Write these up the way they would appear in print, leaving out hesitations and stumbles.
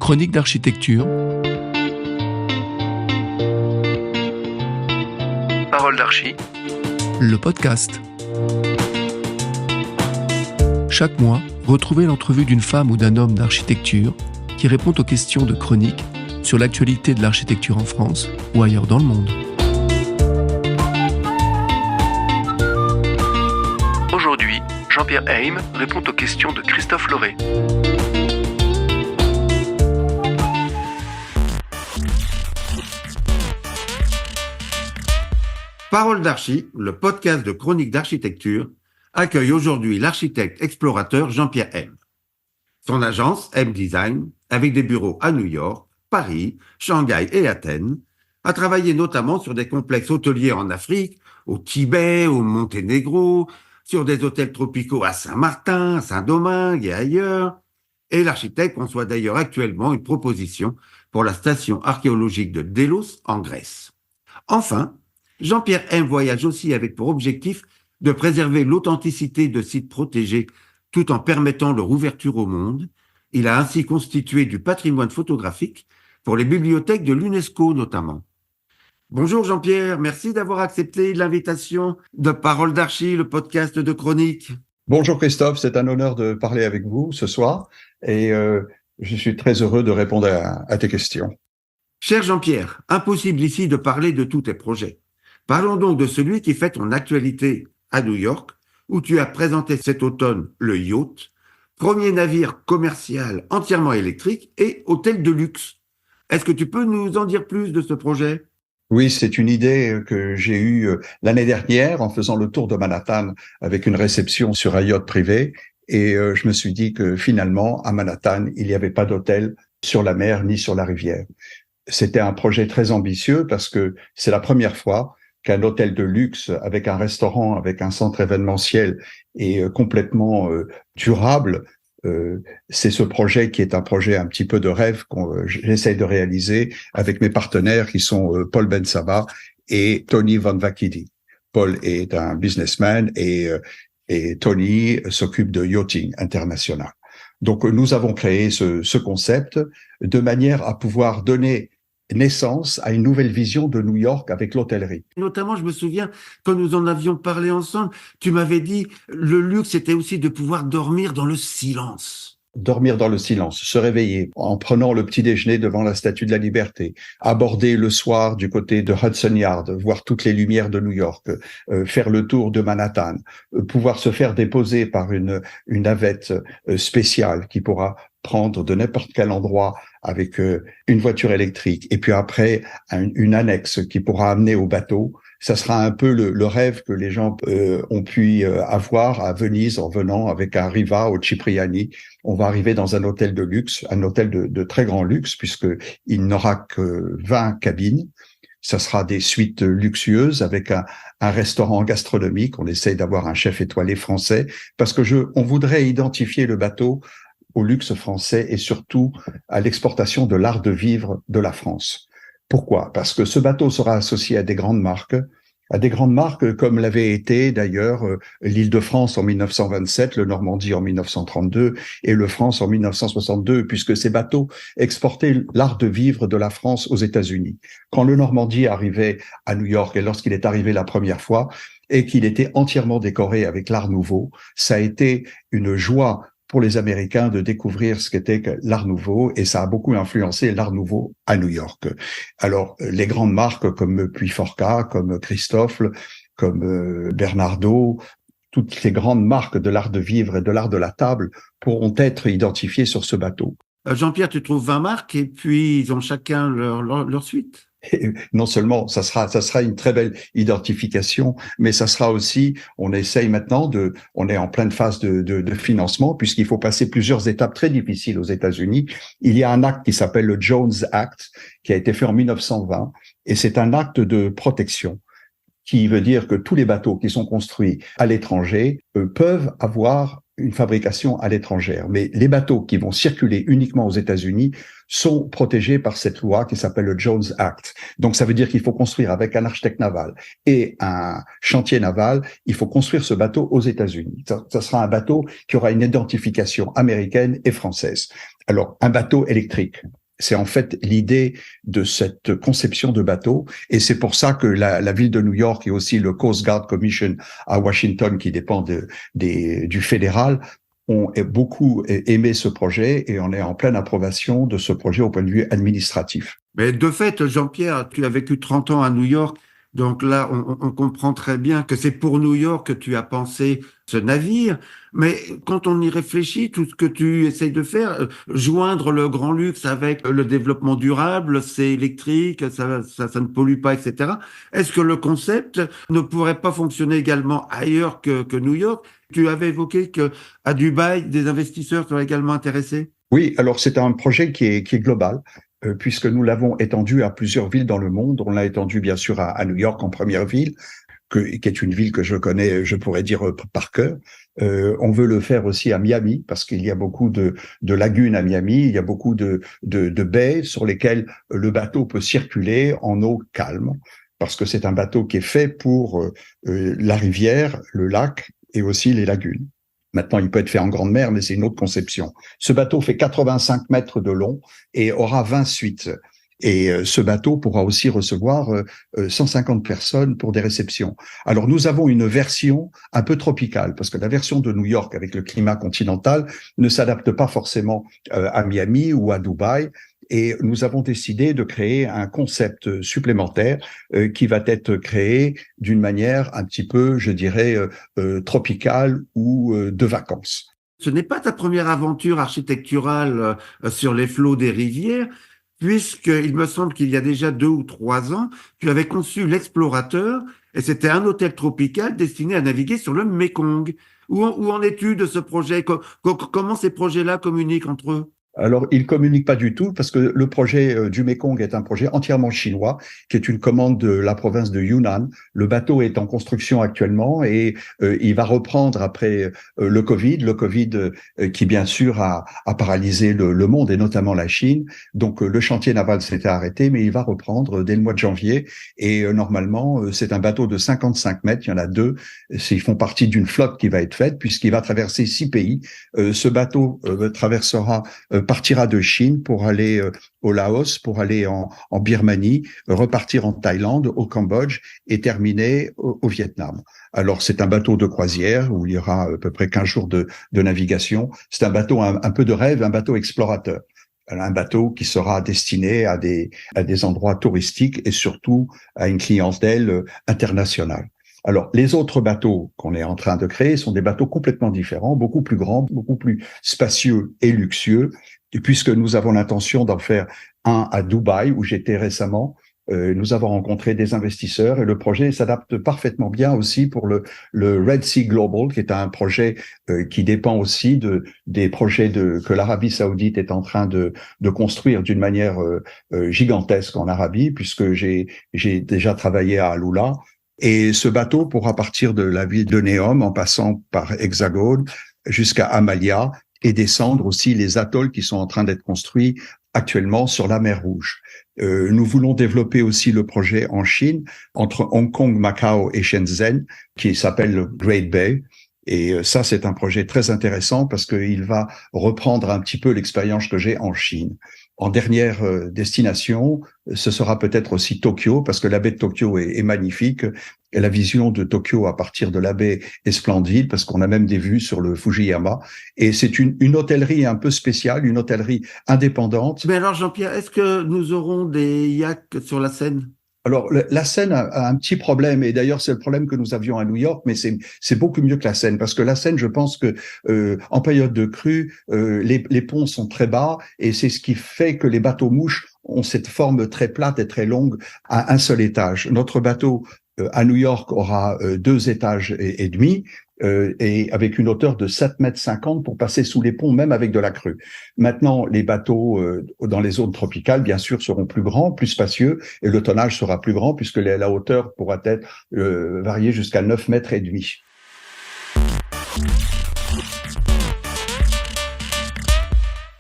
Chronique d'architecture. Parole d'archi. Le podcast. Chaque mois, retrouvez l'entrevue d'une femme ou d'un homme d'architecture qui répond aux questions de Chronique sur l'actualité de l'architecture en France ou ailleurs dans le monde. Aujourd'hui, Jean-Pierre Heym répond aux questions de Christophe Lauré. Parole d'archi, le podcast de Chronique d'architecture, accueille aujourd'hui l'architecte explorateur Jean-Pierre Heym. Son agence, Heym Design, avec des bureaux à New York, Paris, Shanghai et Athènes, a travaillé notamment sur des complexes hôteliers en Afrique, au Tibet, au Monténégro, sur des hôtels tropicaux à Saint-Martin, à Saint-Domingue et ailleurs. Et l'architecte conçoit d'ailleurs actuellement une proposition pour la station archéologique de Délos en Grèce. Enfin, Jean-Pierre Heym voyage aussi avec pour objectif de préserver l'authenticité de sites protégés tout en permettant leur ouverture au monde. Il a ainsi constitué du patrimoine photographique pour les bibliothèques de l'UNESCO notamment. Bonjour Jean-Pierre, merci d'avoir accepté l'invitation de Parole d'Archi, le podcast de Chronique. Bonjour Christophe, c'est un honneur de parler avec vous ce soir et je suis très heureux de répondre à tes questions. Cher Jean-Pierre, impossible ici de parler de tous tes projets. Parlons donc de celui qui fait ton actualité à New York, où tu as présenté cet automne le Yacht, premier navire commercial entièrement électrique et hôtel de luxe. Est-ce que tu peux nous en dire plus de ce projet ? Oui, c'est une idée que j'ai eue l'année dernière en faisant le tour de Manhattan avec une réception sur un yacht privé. Et je me suis dit que finalement, à Manhattan, il n'y avait pas d'hôtel sur la mer ni sur la rivière. C'était un projet très ambitieux parce que c'est la première fois qu'un hôtel de luxe avec un restaurant, avec un centre événementiel est complètement durable. C'est ce projet qui est un projet un petit peu de rêve que j'essaye de réaliser avec mes partenaires qui sont Paul Ben-Saba et Tony Van Vakidi. Paul est un businessman et Tony s'occupe de yachting international. Donc nous avons créé ce concept de manière à pouvoir donner naissance à une nouvelle vision de New York avec l'hôtellerie. Notamment, je me souviens, quand nous en avions parlé ensemble, tu m'avais dit, le luxe, c'était aussi de pouvoir dormir dans le silence. Dormir dans le silence, se réveiller en prenant le petit déjeuner devant la Statue de la Liberté, aborder le soir du côté de Hudson Yard, voir toutes les lumières de New York, faire le tour de Manhattan, pouvoir se faire déposer par une navette spéciale qui pourra prendre de n'importe quel endroit avec une voiture électrique et puis après une annexe qui pourra amener au bateau. Ça sera un peu le rêve que les gens ont pu avoir à Venise en venant avec un Riva au Cipriani. On va arriver dans un hôtel de luxe, un hôtel de très grand luxe puisque il n'aura que 20 cabines. Ça sera des suites luxueuses avec un restaurant gastronomique. On essaye d'avoir un chef étoilé français parce que on voudrait identifier le bateau au luxe français et surtout à l'exportation de l'art de vivre de la France. Pourquoi ? Parce que ce bateau sera associé à des grandes marques comme l'avait été d'ailleurs l'Île-de-France en 1927, le Normandie en 1932 et le France en 1962, puisque ces bateaux exportaient l'art de vivre de la France aux États-Unis. Quand le Normandie arrivait à New York et lorsqu'il est arrivé la première fois et qu'il était entièrement décoré avec l'art nouveau, ça a été une joie pour les Américains de découvrir ce qu'était l'Art Nouveau et ça a beaucoup influencé l'Art Nouveau à New York. Alors, les grandes marques comme Puyforca, comme Christophe, comme Bernardo, toutes ces grandes marques de l'art de vivre et de l'art de la table pourront être identifiées sur ce bateau. Jean-Pierre, tu trouves 20 marques et puis ils ont chacun leur suite. Et non seulement ça sera une très belle identification, mais ça sera aussi, on essaye maintenant on est en pleine phase de financement puisqu'il faut passer plusieurs étapes très difficiles aux États-Unis. Il y a un acte qui s'appelle le Jones Act qui a été fait en 1920 et c'est un acte de protection qui veut dire que tous les bateaux qui sont construits à l'étranger peuvent avoir une fabrication à l'étranger. Mais les bateaux qui vont circuler uniquement aux États-Unis sont protégés par cette loi qui s'appelle le Jones Act. Donc, ça veut dire qu'il faut construire avec un architecte naval et un chantier naval, il faut construire ce bateau aux États-Unis. Ça sera un bateau qui aura une identification américaine et française. Alors, un bateau électrique. C'est en fait l'idée de cette conception de bateau, et c'est pour ça que la ville de New York et aussi le Coast Guard Commission à Washington, qui dépend du fédéral, ont beaucoup aimé ce projet, et on est en pleine approbation de ce projet au point de vue administratif. Mais de fait, Jean-Pierre, tu as vécu 30 ans à New York, donc là, on comprend très bien que c'est pour New York que tu as pensé ce navire. Mais quand on y réfléchit, tout ce que tu essayes de faire, joindre le grand luxe avec le développement durable, c'est électrique, ça ne pollue pas, etc. Est-ce que le concept ne pourrait pas fonctionner également ailleurs que New York? Tu avais évoqué que à Dubaï, des investisseurs seraient également intéressés. Oui, alors c'est un projet qui est global, puisque nous l'avons étendu à plusieurs villes dans le monde. On l'a étendu bien sûr à New York en première ville, qui est une ville que je connais, je pourrais dire par cœur. On veut le faire aussi à Miami, parce qu'il y a beaucoup de lagunes à Miami, il y a beaucoup de baies sur lesquelles le bateau peut circuler en eau calme, parce que c'est un bateau qui est fait pour la rivière, le lac et aussi les lagunes. Maintenant, il peut être fait en grande mer, mais c'est une autre conception. Ce bateau fait 85 mètres de long et aura 20 suites. Et ce bateau pourra aussi recevoir 150 personnes pour des réceptions. Alors, nous avons une version un peu tropicale, parce que la version de New York, avec le climat continental, ne s'adapte pas forcément à Miami ou à Dubaï. Et nous avons décidé de créer un concept supplémentaire qui va être créé d'une manière un petit peu, je dirais, tropicale ou de vacances. Ce n'est pas ta première aventure architecturale sur les flots des rivières, puisqu'il me semble qu'il y a déjà 2 ou 3 ans, tu avais conçu l'Explorateur, et c'était un hôtel tropical destiné à naviguer sur le Mékong. Où en es-tu de ce projet? Comment ces projets-là communiquent entre eux? Alors, ils communiquent pas du tout, parce que le projet du Mékong est un projet entièrement chinois, qui est une commande de la province de Yunnan. Le bateau est en construction actuellement et il va reprendre après le Covid qui bien sûr a paralysé le monde et notamment la Chine. Donc le chantier naval s'était arrêté, mais il va reprendre dès le mois de janvier. Et normalement, c'est un bateau de 55 mètres. Il y en a 2. Ils font partie d'une flotte qui va être faite, puisqu'il va traverser 6 pays. Ce bateau partira de Chine pour aller au Laos, pour aller en Birmanie, repartir en Thaïlande, au Cambodge et terminer au Vietnam. Alors, c'est un bateau de croisière où il y aura à peu près 15 jours de navigation. C'est un bateau un peu de rêve, un bateau explorateur. Un bateau qui sera destiné à des endroits touristiques et surtout à une clientèle internationale. Alors, les autres bateaux qu'on est en train de créer sont des bateaux complètement différents, beaucoup plus grands, beaucoup plus spacieux et luxueux, puisque nous avons l'intention d'en faire un à Dubaï, où j'étais récemment. Nous avons rencontré des investisseurs et le projet s'adapte parfaitement bien aussi pour le Red Sea Global, qui est un projet qui dépend aussi des projets que l'Arabie Saoudite est en train de construire d'une manière gigantesque en Arabie, puisque j'ai déjà travaillé à Alula. Et ce bateau pourra partir de la ville de Neom en passant par Hexagone jusqu'à Amalia et descendre aussi les atolls qui sont en train d'être construits actuellement sur la mer Rouge. Nous voulons développer aussi le projet en Chine entre Hong Kong, Macao et Shenzhen qui s'appelle le Great Bay. Et ça, c'est un projet très intéressant parce qu'il va reprendre un petit peu l'expérience que j'ai en Chine. En dernière destination, ce sera peut-être aussi Tokyo, parce que la baie de Tokyo est magnifique. Et la vision de Tokyo à partir de la baie est splendide, parce qu'on a même des vues sur le Fujiyama. Et c'est une hôtellerie un peu spéciale, une hôtellerie indépendante. Mais alors, Jean-Pierre, est-ce que nous aurons des yachts sur la Seine? Alors, la Seine a un petit problème, et d'ailleurs c'est le problème que nous avions à New York, mais c'est beaucoup mieux que la Seine, parce que la Seine, je pense que en période de crue, les ponts sont très bas, et c'est ce qui fait que les bateaux mouches ont cette forme très plate et très longue à un seul étage. Notre bateau à New York aura 2 étages et demi, et avec une hauteur de 7,50 m pour passer sous les ponts, même avec de la crue. Maintenant, les bateaux dans les zones tropicales, bien sûr, seront plus grands, plus spacieux, et le tonnage sera plus grand, puisque la hauteur pourra être variée jusqu'à 9,5 m.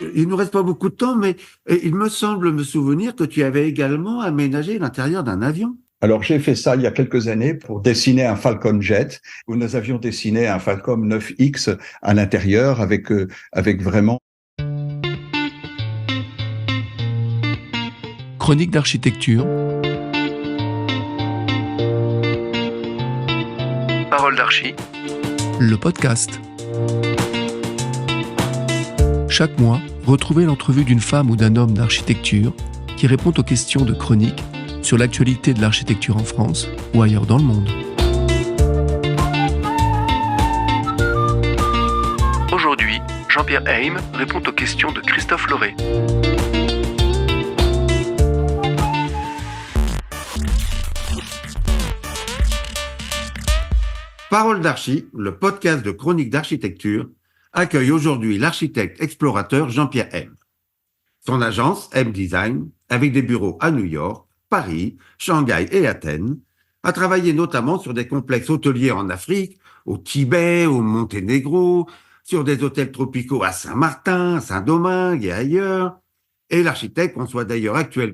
Il nous reste pas beaucoup de temps, mais il me semble me souvenir que tu avais également aménagé l'intérieur d'un avion. Alors, j'ai fait ça il y a quelques années pour dessiner un Falcon Jet, où nous avions dessiné un Falcon 9X à l'intérieur avec vraiment. Chronique d'architecture. Parole d'archi. Le podcast. Chaque mois, retrouvez l'entrevue d'une femme ou d'un homme d'architecture qui répond aux questions de chronique sur l'actualité de l'architecture en France ou ailleurs dans le monde. Aujourd'hui, Jean-Pierre Heim répond aux questions de Christophe Lauré. Parole d'archi, le podcast de chronique d'architecture, accueille aujourd'hui l'architecte explorateur Jean-Pierre M. Son agence, M Design, avec des bureaux à New York, Paris, Shanghai et Athènes, a travaillé notamment sur des complexes hôteliers en Afrique, au Tibet, au Monténégro, sur des hôtels tropicaux à Saint-Martin, Saint-Domingue et ailleurs. Et l'architecte conçoit d'ailleurs actuellement